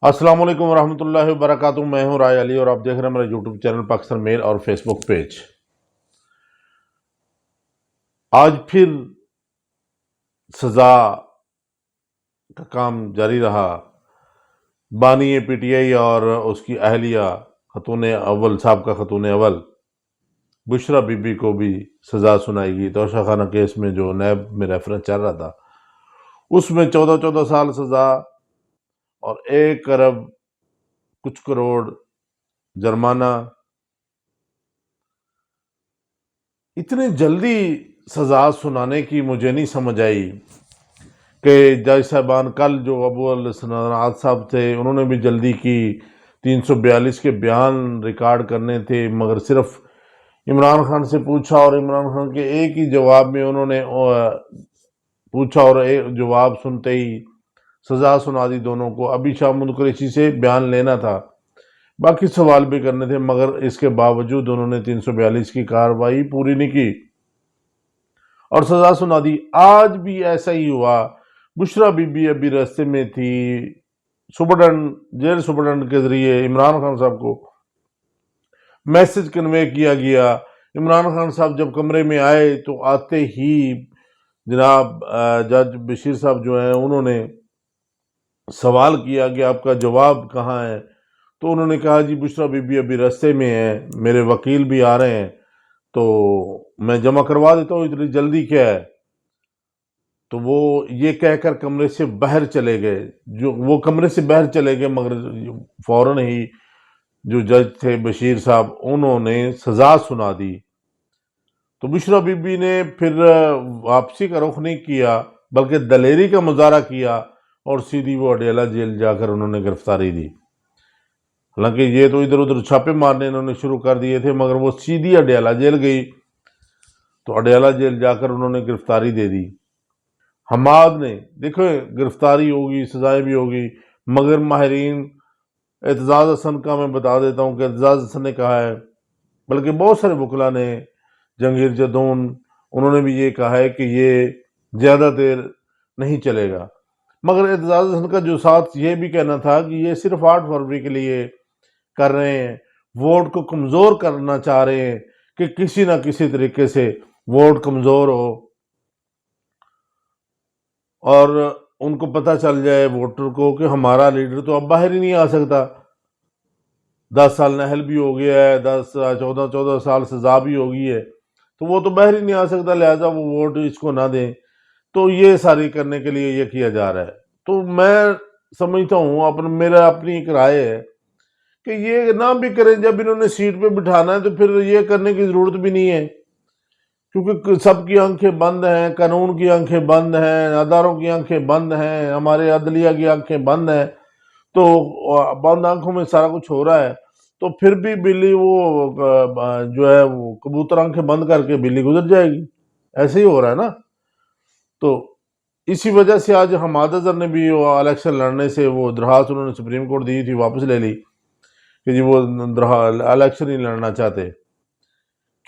السلام علیکم ورحمۃ اللہ وبرکاتہ۔ میں ہوں رائے علی اور آپ دیکھ رہے ہیں میرا یوٹیوب چینل پاکستان میل اور فیس بک پیج۔ آج پھر سزا کا کام جاری رہا۔ بانی پی ٹی آئی اور اس کی اہلیہ خاتون اول سابقہ خاتون اول بشرا بی بی کو بھی سزا سنائی گئی۔ توشہ خانہ کیس میں جو نیب میں ریفرنس چل رہا تھا اس میں 14 سال سزا اور 1 ارب کچھ کروڑ جرمانہ۔ اتنی جلدی سزا سنانے کی مجھے نہیں سمجھ آئی کہ جج صاحبان کل جو ابو الحسنات صاحب تھے انہوں نے بھی جلدی کی، 342 کے بیان ریکارڈ کرنے تھے، مگر صرف عمران خان سے پوچھا اور عمران خان کے ایک ہی جواب میں انہوں نے پوچھا اور ایک جواب سنتے ہی سزا سنا دی دونوں کو۔ ابھی شاہ قریشی سے بیان لینا تھا، باقی سوال بھی کرنے تھے، مگر اس کے باوجود انہوں نے 342 کی کارروائی پوری نہیں کی اور سزا سنا دی۔ آج بھی ایسا ہی ہوا۔ بشرا بی بی ابھی راستے میں تھی، جیل سپرڈنٹ کے ذریعے عمران خان صاحب کو میسج کنوے کیا گیا۔ عمران خان صاحب جب کمرے میں آئے تو آتے ہی جناب جج بشیر صاحب جو ہیں انہوں نے سوال کیا کہ آپ کا جواب کہاں ہے؟ تو انہوں نے کہا جی بشرا بی بی ابھی راستے میں ہے، میرے وکیل بھی آ رہے ہیں تو میں جمع کروا دیتا ہوں، اتنی جلدی کیا ہے؟ تو وہ یہ کہہ کر کمرے سے باہر چلے گئے۔ وہ کمرے سے باہر چلے گئے مگر فوراً ہی جو جج تھے بشیر صاحب انہوں نے سزا سنا دی۔ تو بشرا بی بی نے پھر واپسی کا رخ نہیں کیا بلکہ دلیری کا مظاہرہ کیا اور سیدھی وہ اڈیالہ جیل جا کر انہوں نے گرفتاری دی۔ حالانکہ یہ تو ادھر ادھر چھاپے مارنے انہوں نے شروع کر دیے تھے، مگر وہ سیدھی اڈیالہ جیل گئی تو اڈیالہ جیل جا کر انہوں نے گرفتاری دے دی۔ حماد نے دیکھو گرفتاری ہوگی، سزائیں بھی ہوگی، مگر ماہرین اعتزاز حسن کا میں بتا دیتا ہوں کہ اعتزاز حسن نے کہا ہے، بلکہ بہت سارے وکلا نے، جہانگیر جدون انہوں نے بھی یہ کہا ہے کہ یہ زیادہ دیر نہیں چلے گا، مگر اعتزاز حسن کا جو ساتھ یہ بھی کہنا تھا کہ یہ صرف 8 فروری کے لیے کر رہے ہیں، ووٹ کو کمزور کرنا چاہ رہے ہیں کہ کسی نہ کسی طریقے سے ووٹ کمزور ہو اور ان کو پتہ چل جائے ووٹر کو کہ ہمارا لیڈر تو اب باہر ہی نہیں آ سکتا، 10 سال نہل بھی ہو گیا ہے، 14 سال سزا بھی ہو گئی ہے، تو وہ تو باہر ہی نہیں آ سکتا، لہٰذا وہ ووٹ اس کو نہ دیں۔ تو یہ ساری کرنے کے لیے یہ کیا جا رہا ہے۔ تو میں سمجھتا ہوں میرا اپنی ایک رائے ہے کہ یہ نہ بھی کریں، جب انہوں نے سیٹ پہ بٹھانا ہے تو پھر یہ کرنے کی ضرورت بھی نہیں ہے، کیونکہ سب کی آنکھیں بند ہیں، قانون کی آنکھیں بند ہیں، اداروں کی آنکھیں بند ہیں، ہمارے عدلیہ کی آنکھیں بند ہیں، تو بند آنکھوں میں سارا کچھ ہو رہا ہے، تو پھر بھی بلی وہ جو ہے وہ کبوتر آنکھیں بند کر کے بلی گزر جائے گی، ایسے ہی ہو رہا ہے نا۔ تو اسی وجہ سے آج حماد اظہر نے بھی الیکشن لڑنے سے وہ درخواست انہوں نے سپریم کورٹ دی تھی واپس لے لی کہ جی وہ الیکشن ہی لڑنا چاہتے۔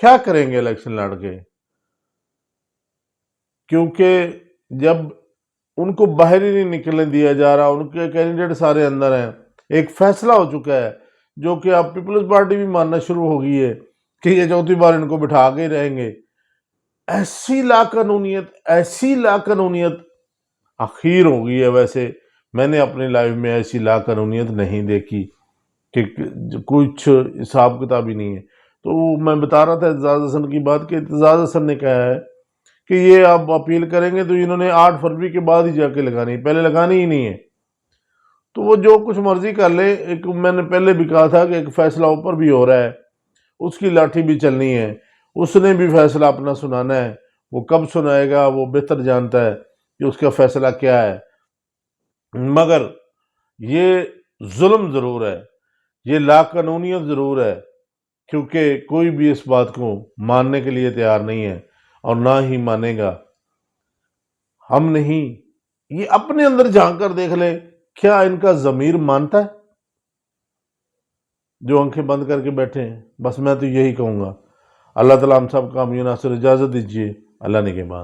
کیا کریں گے الیکشن لڑ کے؟ کیونکہ جب ان کو باہر ہی نہیں نکلنے دیا جا رہا، ان کے کینڈیڈیٹ سارے اندر ہیں، ایک فیصلہ ہو چکا ہے جو کہ اب پیپلز پارٹی بھی ماننا شروع ہو گئی ہے کہ یہ 4تھی بار ان کو بٹھا کے ہی رہیں گے۔ ایسی لاقانونیت اخیر ہو گئی ہے۔ ویسے میں نے اپنی لائف میں ایسی لاقانونیت نہیں دیکھی کہ کچھ حساب کتاب ہی نہیں ہے۔ تو میں بتا رہا تھا اعتزاز حسن کی بات کہ اعتزاز حسن نے کہا ہے کہ یہ آپ اپیل کریں گے تو انہوں نے 8 فروری کے بعد ہی جا کے لگانی، پہلے لگانی ہی نہیں ہے۔ تو وہ جو کچھ مرضی کر لے، ایک میں نے پہلے بھی کہا تھا کہ ایک فیصلہ اوپر بھی ہو رہا ہے، اس کی لاٹھی بھی چلنی ہے، اس نے بھی فیصلہ اپنا سنانا ہے، وہ کب سنائے گا وہ بہتر جانتا ہے کہ اس کا فیصلہ کیا ہے۔ مگر یہ ظلم ضرور ہے، یہ لاقانونیت ضرور ہے، کیونکہ کوئی بھی اس بات کو ماننے کے لیے تیار نہیں ہے اور نہ ہی مانے گا۔ ہم نہیں، یہ اپنے اندر جھانک کر دیکھ لے، کیا ان کا ضمیر مانتا ہے جو آنکھیں بند کر کے بیٹھے ہیں؟ بس میں تو یہی کہوں گا۔ اللہ تعالیٰ ہم سب کا حامی و ناصر، اجازت دیجیے، اللہ نگہبان۔